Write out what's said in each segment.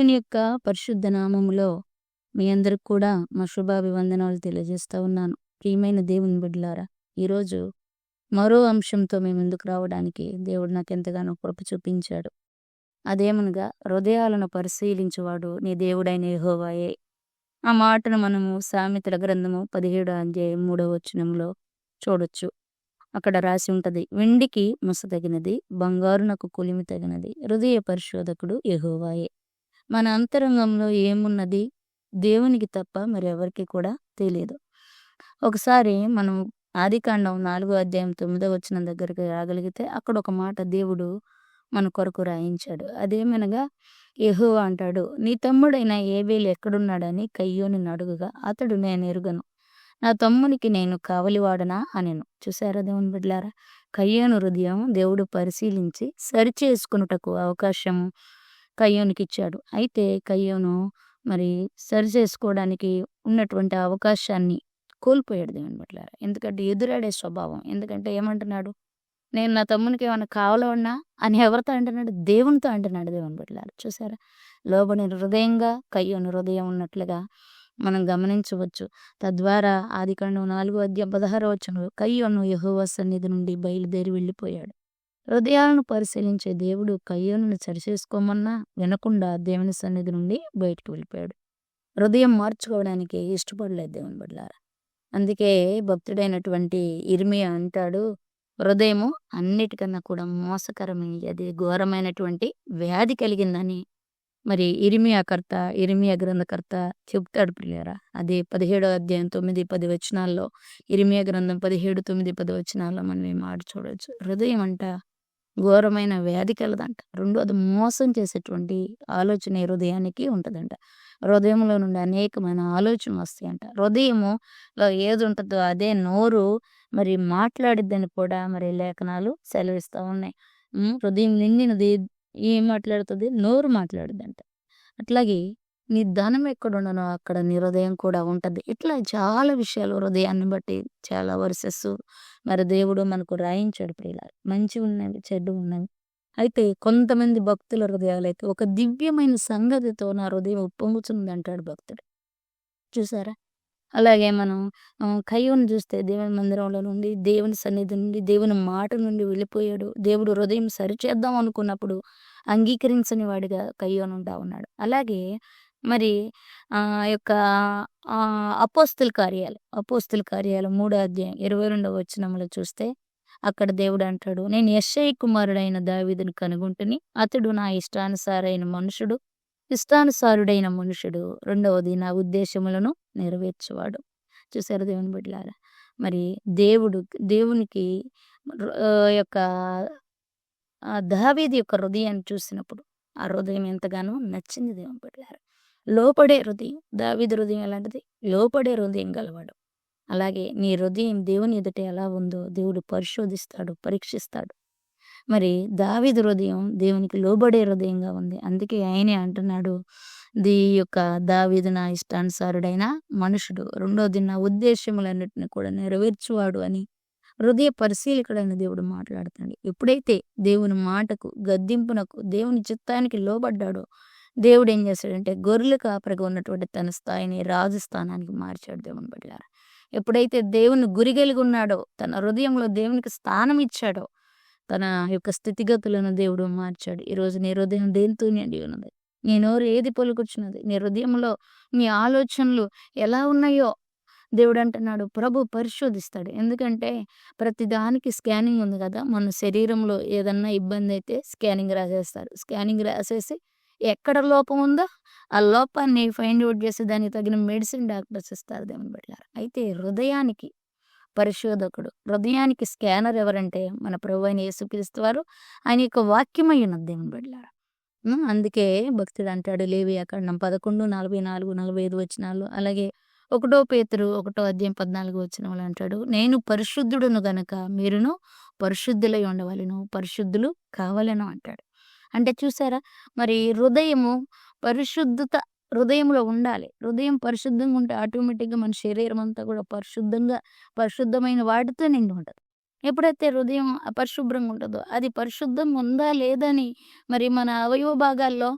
దేవుని యొక్క పరిశుద్ధ నామములో మీ అందరికి కూడా మా శుభాభివందనాలు తెలియజేస్తా ఉన్నాను. ప్రియమైన దేవుని బిడ్డలారా, ఈరోజు మరో అంశంతో మీ ముందుకు రావడానికి దేవుడు నాకెంతగానో కృప చూపించాడు. అదేమనగా, హృదయాలను పరిశీలించువాడు నీ దేవుడైన యెహోవాయే. ఆ మాటను మనము సామెతల గ్రంథము 17వ అధ్యాయం 3వ వచనంలో చూడొచ్చు. అక్కడ రాసి ఉంటది, వెండికి ముసతగినది, బంగారునకు కొలిమి తగినది, హృదయ పరిశోధకుడు యెహోవాయే. మన అంతరంగంలో ఏమున్నది దేవునికి తప్ప మరెవరికి కూడా తెలియదు. ఒకసారి మనం ఆదికాండం 4వ అధ్యాయం 9వ వచనం దగ్గరికి రాగలిగితే అక్కడ ఒక మాట దేవుడు మన కొరకు రాయించాడు. అదేమనగా, యెహోవా అంటాడు, నీ తమ్ముడైన ఏబేలు ఎక్కడున్నాడని కయ్యోనుని అడుగగా అతడు, నేను ఎరుగను, నా తమ్మునికి నేను కావలివాడనా అనెను. చూసారా దేవుని బిడ్డలారా, కయ్యోను హృదయం దేవుడు పరిశీలించి సరిచేసుకున్నటకు అవకాశం కయ్యోనుకి ఇచ్చాడు. అయితే కయ్యోను మరి సరిచేసుకోవడానికి ఉన్నటువంటి అవకాశాన్ని కోల్పోయాడు దేవుని బిడ్డలారా. ఎందుకంటే ఎదురాడే స్వభావం. ఎందుకంటే ఏమంటున్నాడు, నేను నా తమ్మునికి ఏమైనా కావాలన్నా అని ఎవరితో అంటున్నాడు? దేవునితో అంటున్నాడు దేవుని బిడ్డలారా. చూసారా, లోబడిన హృదయంగా కయ్యోను హృదయం ఉన్నట్లుగా మనం గమనించవచ్చు. తద్వారా ఆదికాండం 4వ అధ్యాయం 16వ వచనంలో కయ్యోను యెహోవా సన్నిధి నుండి బయలుదేరి వెళ్ళిపోయాడు. హృదయాలను పరిశీలించే దేవుడు కయ్యోనుని సరిచేసుకోమన్నా వినకుండా దేవుని సన్నిధి నుండి బయటకు వెళ్ళిపోయాడు. హృదయం మార్చుకోవడానికి ఇష్టపడలేదు దేవుని బిడ్డలారా. అందుకే భక్తుడైనటువంటి ఇర్మియా అంటాడు, హృదయము అన్నిటికన్నా కూడా మోసకరమైనది, అది ఘోరమైనటువంటి వ్యాధి కలిగిందని మరి ఇర్మియా గ్రంథకర్త చెప్తాడు ప్రియులారా. అది 17వ అధ్యాయం 9, 10 వచనాల్లో, ఇర్మియా గ్రంథం 17, 9, 10 వచనాల్లో మనం ఈ మాట చూడవచ్చు. హృదయం అంట ఘోరమైన వ్యాధి కలదంట. రెండోది, మోసం చేసేటువంటి ఆలోచన ఈ హృదయానికి ఉంటదంట. హృదయంలో నుండి అనేకమైన ఆలోచనలు వస్తాయంట. హృదయములో ఏది ఉంటుందో అదే నోరు మరి మాట్లాడిద్దని కూడా మరి లేఖనాలు సెలవిస్తూ ఉన్నాయి. హృదయం నిండినది ఏం మాట్లాడుతుంది? నోరు మాట్లాడుద్దంట. అట్లాగే నీ ధనం ఎక్కడుండనో అక్కడ నీ హృదయం కూడా ఉంటది. ఇట్లా చాలా విషయాలు హృదయాన్ని బట్టి చాలా వర్సెస్ మరి దేవుడు మనకు రాయించాడు ప్రియులారా. మంచి ఉన్నవి, చెడ్డు ఉన్నవి. అయితే కొంతమంది భక్తుల హృదయాలైతే ఒక దివ్యమైన సంగతితో నా హృదయం ఉప్పొంగుతుంది అంటాడు భక్తుడు. చూసారా, అలాగే మనం కయ్యోను చూస్తే దేవుని మందిరంలో నుండి, దేవుని సన్నిధి నుండి, దేవుని మాట నుండి వెళ్ళిపోయాడు. దేవుడు హృదయం సరిచేద్దాం అనుకున్నప్పుడు అంగీకరించని వాడిగా కయ్యోను ఉంటా ఉన్నాడు. అలాగే మరి యొక్క అపోస్తుల కార్యాలు 3వ అధ్యాయం 22వ వచనంలో చూస్తే అక్కడ దేవుడు అంటాడు, నేను యెష్షయి కుమారుడైన దావీదుని కనుగొంటిని, అతడు నా ఇష్టానుసారుడైన మనుషుడు, రెండవది నా ఉద్దేశములను నెరవేర్చువాడు. చూసారు దేవుని బిడ్డలారా, మరి దేవునికి యొక్క దావీదు యొక్క హృదయాన్ని చూసినప్పుడు ఆ హృదయం ఎంతగానో నచ్చింది దేవుని బిడ్డలారా. లోపడే హృదయం, దావీదు హృదయం ఎలాంటిది? లోపడే హృదయం గలవాడు. అలాగే నీ హృదయం దేవుని ఎదుట ఎలా ఉందో దేవుడు పరిశోధిస్తాడు, పరీక్షిస్తాడు. మరి దావీదు హృదయం దేవునికి లోబడే హృదయంగా ఉంది. అందుకే ఆయనే అంటున్నాడు, దావీదు నా ఇష్టానుసారుడైన మనుషుడు, రెండోది నా ఉద్దేశములన్నిటిని కూడా నెరవేర్చువాడు అని హృదయ పరిశీలకుడైన దేవుడు మాట్లాడుతాడు. ఎప్పుడైతే దేవుని మాటకు, గద్దింపునకు, దేవుని చిత్తానికి లోబడ్డాడో దేవుడు ఏం చేశాడంటే గొర్రెల కాపరిగా ఉన్నటువంటి తన స్థాయిని రాజు స్థానానికి మార్చాడు దేవుని బిడ్డలారా. ఎప్పుడైతే దేవుని గురి కలిగి ఉన్నాడో, తన హృదయంలో దేవునికి స్థానం ఇచ్చాడో, తన యొక్క స్థితిగతులను దేవుడు మార్చాడు. ఈరోజు నీ హృదయం దేనితో నిండి ఉన్నది? నీ నోరు ఏది పలుకుచున్నది? నీ హృదయంలో నీ ఆలోచనలు ఎలా ఉన్నాయో దేవుడు అంటున్నాడు, ప్రభు పరిశోధిస్తాడు. ఎందుకంటే ప్రతిదానికి స్కానింగ్ ఉంది కదా. మన శరీరంలో ఏదన్నా ఇబ్బంది అయితే స్కానింగ్ రాసేస్తారు. స్కానింగ్ రాసేసి ఎక్కడ లోపం ఉందో ఆ లోపాన్ని ఫైండ్ అవుట్ చేసి దానికి తగిన మెడిసిన్ డాక్టర్స్ ఇస్తారు దేవుని బిడ్డలారా. అయితే హృదయానికి పరిశోధకుడు, హృదయానికి స్కానర్ ఎవరంటే మన ప్రభువైన యేసుక్రీస్తు వారు. ఆయన యొక్క వాక్యమై ఉన్నది దేవుని బిడ్డలారా. అందుకే భక్తుడు అంటాడు, లేవియాకాండం 11, 44, 45 వచనాలు, అలాగే 1 పేతురు 1వ అధ్యాయం 14వ వచనంలో అంటాడు, నేను పరిశుద్ధుడును గనక మీరును పరిశుద్ధులై ఉండవలెను, పరిశుద్ధులు కావాలను అంటాడు. అంటే చూసారా, మరి పరిశుద్ధత హృదయంలో ఉండాలి. హృదయం పరిశుద్ధంగా ఉంటే ఆటోమేటిక్గా మన శరీరం అంతా కూడా పరిశుద్ధమైన వాటితో నిండి ఉంటుంది. ఎప్పుడైతే హృదయం అపరిశుభ్రంగా ఉంటదో, అది పరిశుద్ధంగా ఉందా లేదని మరి మన అవయవ భాగాల్లో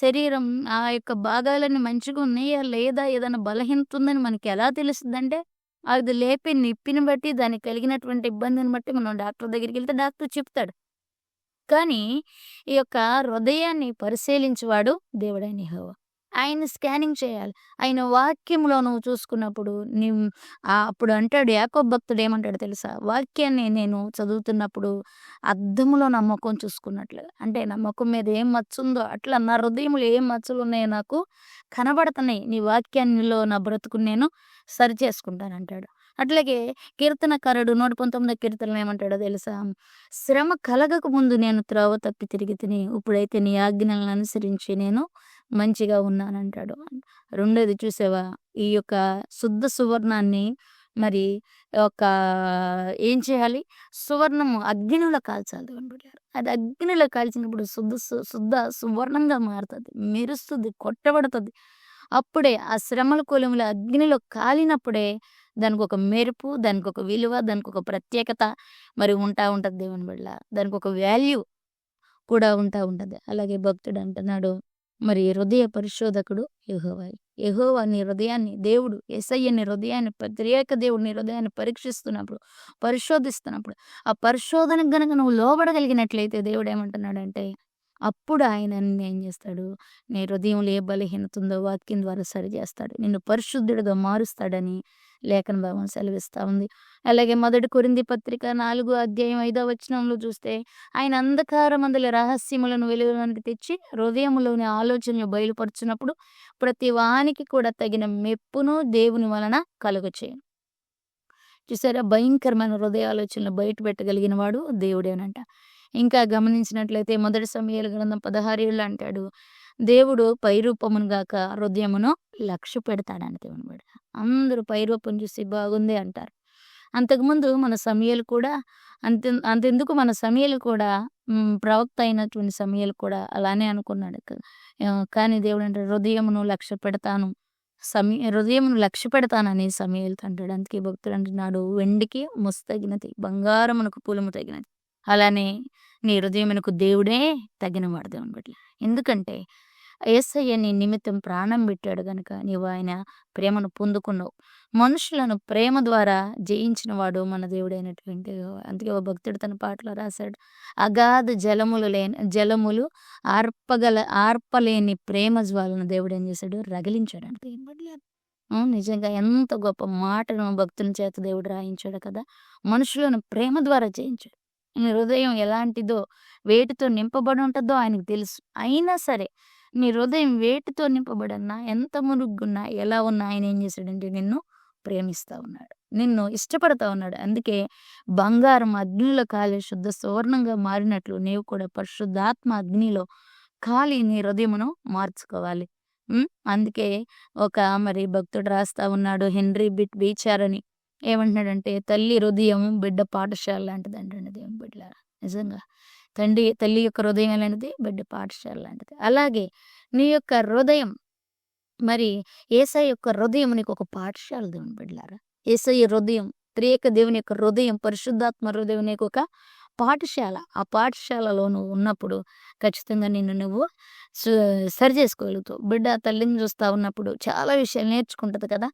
శరీరం ఆ యొక్క భాగాలన్నీ మంచిగా ఉన్నాయా లేదా, ఏదైనా బలహీనత ఉందని మనకెలా తెలుస్తదంటే, అది లేపే నొప్పిని బట్టి, దానికి కలిగినటువంటి ఇబ్బందిని బట్టి మనం డాక్టర్ దగ్గరికెళ్తే డాక్టర్ చెప్తాడు. కానీ ఈ యొక్క హృదయాన్ని పరిశీలించువాడు దేవుడైన యెహోవా. ఆయన్ని స్కానింగ్ చేయాలి. ఆయన వాక్యంలో నువ్వు చూసుకున్నప్పుడు అప్పుడు అంటాడు, యాకోబు భక్తుడు ఏమంటాడో తెలుసా? వాక్యాన్ని నేను చదువుతున్నప్పుడు అద్దంలో నా మొఖం చూసుకున్నట్లుగా. అంటే నా మొఖం మీద ఏం మచ్చుందో అట్లా నా హృదయంలో ఏం మచ్చలున్నాయో నాకు కనబడుతున్నాయి. నీ వాక్యాన్నిలో నా బ్రతుకుని నేను సరిచేసుకుంటానంటాడు. అట్లాగే కీర్తనకారుడు 119 కీర్తనలో ఏమంటాడో తెలుసా? శ్రమ కలగక ముందు నేను త్రోవ తప్పి తిరిగి తిని, ఇప్పుడైతే నీ ఆజ్ఞలను అనుసరించి నేను మంచిగా ఉన్నానంటాడు. రెండోది చూసావా? ఈ యొక్క శుద్ధ సువర్ణాన్ని మరి ఒక ఏం చేయాలి? సువర్ణము అగ్నిలో కాల్చాలి దేవుని బిడ్డలారా. అది అగ్నిలో కాల్చినప్పుడు శుద్ధ సువర్ణంగా మారుతది. మెరుస్తది, కొట్టబడతది. అప్పుడే ఆ శ్రమల కొలిమిలో అగ్నిలో కాలినప్పుడే దానికొక మెరుపు, దానికొక విలువ, దానికొక ప్రత్యేకత మరి ఉంటా ఉంటది దేవుని బిడ్డలారా. దానికొక వాల్యూ కూడా ఉంటా ఉంటది. అలాగే భక్తుడు అంటున్నాడు, మరి హృదయ పరిశోధకుడు యెహోవా. యెహోవా నీ హృదయాన్ని, దేవుడు యేసయ్య నీ హృదయాన్ని, త్రియేక దేవుడు నీ హృదయాన్ని పరీక్షిస్తున్నప్పుడు, పరిశోధిస్తున్నప్పుడు, ఆ పరిశోధనకు గనక నువ్వు లోబడగలిగినట్లయితే దేవుడేమంటున్నాడంటే, అప్పుడు ఆయన నిన్నేం చేస్తాడు? నీ హృదయంలో ఏ బలహీనత ఉందో వాక్యం ద్వారా సరిచేస్తాడు. నిన్ను పరిశుద్ధుడిగా మారుస్తాడని లేఖన భాగం సెలవిస్తా ఉంది. అలాగే 1 కొరింథీ పత్రిక 4 అధ్యాయం 5వ వచనంలో చూస్తే, ఆయన అంధకారమందుల రహస్యములను వెలుగులోనికి తెచ్చి హృదయములోని ఆలోచనలు బయలుపరుచునప్పుడు ప్రతి వానికి కూడా తగిన మెప్పును దేవుని వలన కలుగచేయును. చూసారా? భయంకరమైన హృదయ ఆలోచనలు బయట పెట్టగలిగిన వాడు దేవుడేనంట. ఇంకా గమనించినట్లయితే 1 సమూయేలు గ్రంథం 16:7 అంటాడు, దేవుడు పైరూపమును గాక హృదయమును లక్ష్య పెడతాడంట దేవుని బిడ్డ. అందరూ పైరూపం చూసి బాగుంది అంటారు. అంతకుముందు మన సమూయేలు కూడా అంతెందుకు మన సమూయేలు కూడా ప్రవక్త అయినటువంటి సమూయేలు కూడా అలానే అనుకున్నాడు. కానీ దేవుడంటాడు, హృదయమును లక్ష్య పెడతాను, హృదయమును లక్ష్య పెడతానని సమూయేలుతో అంటాడు. అందుకే భక్తుడు అంటున్నాడు, వెండికి ముస్సు తగినది, బంగారమునకు పులుము తగినది. అలానే నీ హృదయమునకు దేవుడే తగినవాడు దేవుని బిడ్డలారా. ఎందుకంటే యేసయ్య నీ నిమిత్తం ప్రాణం పెట్టాడు గనుక నీవు ఆయన ప్రేమను పొందుకున్నావు. మనుషులను ప్రేమ ద్వారా జయించిన వాడు మన దేవుడైనటువంటి యెహోవా. అందుకే ఓ భక్తుడు తన పాటలో రాశాడు, అగాధ జలములు ఆర్పలేని ప్రేమ జ్వాలను దేవుడు ఏం చేశాడు? రగిలించాడంట దేవుని బిడ్డలారా. నిజంగా ఎంత గొప్ప మాటను భక్తుని చేత దేవుడు రాయించాడు కదా! మనుషులను ప్రేమ ద్వారా జయించాడు. నీ హృదయం ఎలాంటిదో, వేటితో నింపబడి ఉంటదో ఆయనకు తెలుసు. అయినా సరే నీ హృదయం వేటితో నింపబడన్నా, ఎంత మురుగున్నా, ఎలా ఉన్నా ఆయన ఏం చేశాడంటే నిన్ను ప్రేమిస్తా ఉన్నాడు. నిన్ను ఇష్టపడతా ఉన్నాడు. అందుకే బంగారం అగ్నిలో కాలి శుద్ధ సువర్ణంగా మారినట్లు నీవు కూడా పరిశుద్ధాత్మ అగ్నిలో కాలి నీ హృదయమును మార్చుకోవాలి. అందుకే ఒక మరి భక్తుడు రాస్తా ఉన్నాడు, హెన్రీ బీచర్ అని. ఏమంటున్నాడంటే, తల్లి హృదయం బిడ్డ పాఠశాల లాంటిదంటండి దేవుని బిడ్డలారా. నిజంగా తల్లి యొక్క హృదయం ఎలాంటిది? బిడ్డ పాఠశాల లాంటిది. అలాగే నీ యొక్క హృదయం మరి యేసయ్య యొక్క హృదయం నీకొక పాఠశాల దేవుని బిడ్డలారా. యేసయ్య హృదయం, త్రియేక దేవుని యొక్క హృదయం, పరిశుద్ధాత్మ హృదయం నీకొక పాఠశాల. ఆ పాఠశాలలో నువ్వు ఉన్నప్పుడు ఖచ్చితంగా నిన్ను నువ్వు సరి చేసుకోగలుగుతావు. బిడ్డ తల్లిని చూస్తా ఉన్నప్పుడు చాలా విషయాలు నేర్చుకుంటది కదా!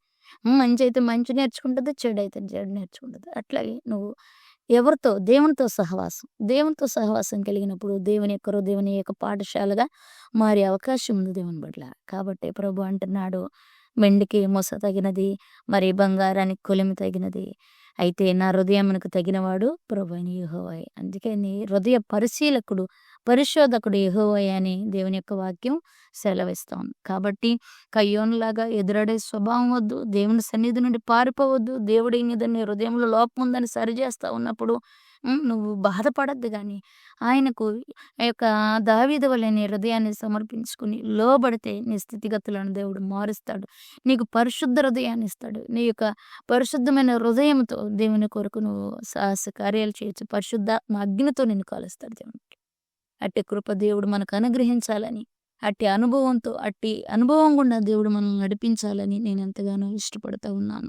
మంచి అయితే మంచి నేర్చుకుంటది, చెడు అయితే చెడు నేర్చుకుంటది. అట్లాగే నువ్వు ఎవరితో? దేవునితో సహవాసం కలిగినప్పుడు దేవుని యొక్క హృదయం నీ యొక్క పాఠశాలగా మారే అవకాశం ఉంది దేవుని బిడ్డలారా. కాబట్టి ప్రభు అంటున్నాడు, వెండికి మొస తగినది, మరి బంగారానికి కొలిమి తగినది, అయితే నా హృదయమునకు తగినవాడు ప్రభువైన యెహోవాయే. అందుకని హృదయ పరిశీలకుడు, పరిశోధకుడు యెహోవాయే అని దేవుని యొక్క వాక్యం సెలవిస్తా ఉంది. కాబట్టి కయ్యోనులాగా ఎదురడే స్వభావం వద్దు, దేవుని సన్నిధి నుండి పారిపోవద్దు. దేవుడి మీద నీ హృదయంలో లోపం ఉందని సరిచేస్తా ఉన్నప్పుడు నువ్వు బాధపడద్దు గాని, ఆయనకు ఆ యొక్క దావీదు వలె నీ హృదయాన్ని సమర్పించుకుని లోబడితే నీ స్థితిగతులను దేవుడు మారుస్తాడు. నీకు పరిశుద్ధ హృదయాన్ని ఇస్తాడు. నీ యొక్క పరిశుద్ధమైన హృదయంతో దేవుని కొరకు నువ్వు సాహస కార్యాలు చేయొచ్చు. పరిశుద్ధాత్మ అగ్నితో నిన్ను కాలుస్తాడు దేవుడు. అట్టి కృప దేవుడు మనకు అనుగ్రహించాలని, అట్టి అనుభవం గుండా దేవుడు మనల్ని నడిపించాలని నేను ఎంతగానో ఇష్టపడతా ఉన్నాను.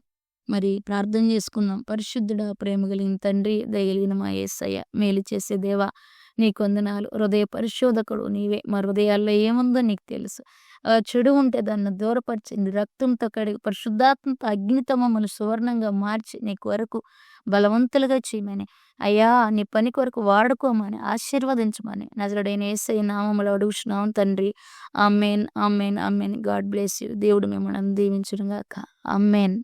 మరి ప్రార్థన చేసుకుందాం. పరిశుద్ధుడా, ప్రేమ కలిగిన తండ్రి, దయగలిగిన మా యేసయ్య, మేలు చేసే దేవా నీకు వందనాలు. హృదయ పరిశోధకుడు నీవే. మా హృదయాల్లో ఏముందో నీకు తెలుసు. చెడు ఉంటే దాన్ని దూరపరిచి నీ రక్తంతో కడిగి పరిశుద్ధాత్మతో అగ్నితో మమ్మల్ని సువర్ణంగా మార్చి నీ కొరకు బలవంతులుగా చేయమని, అయ్యా నీ పని కొరకు వాడుకోమని, ఆశీర్వదించమని నజరుడైన యేసయ్య నామములో అడుగుచున్నాం తండ్రి. Amen, amen, amen. God bless you. దేవుడు మిమ్మల్ని దీవించును గాక. ఆమేన్.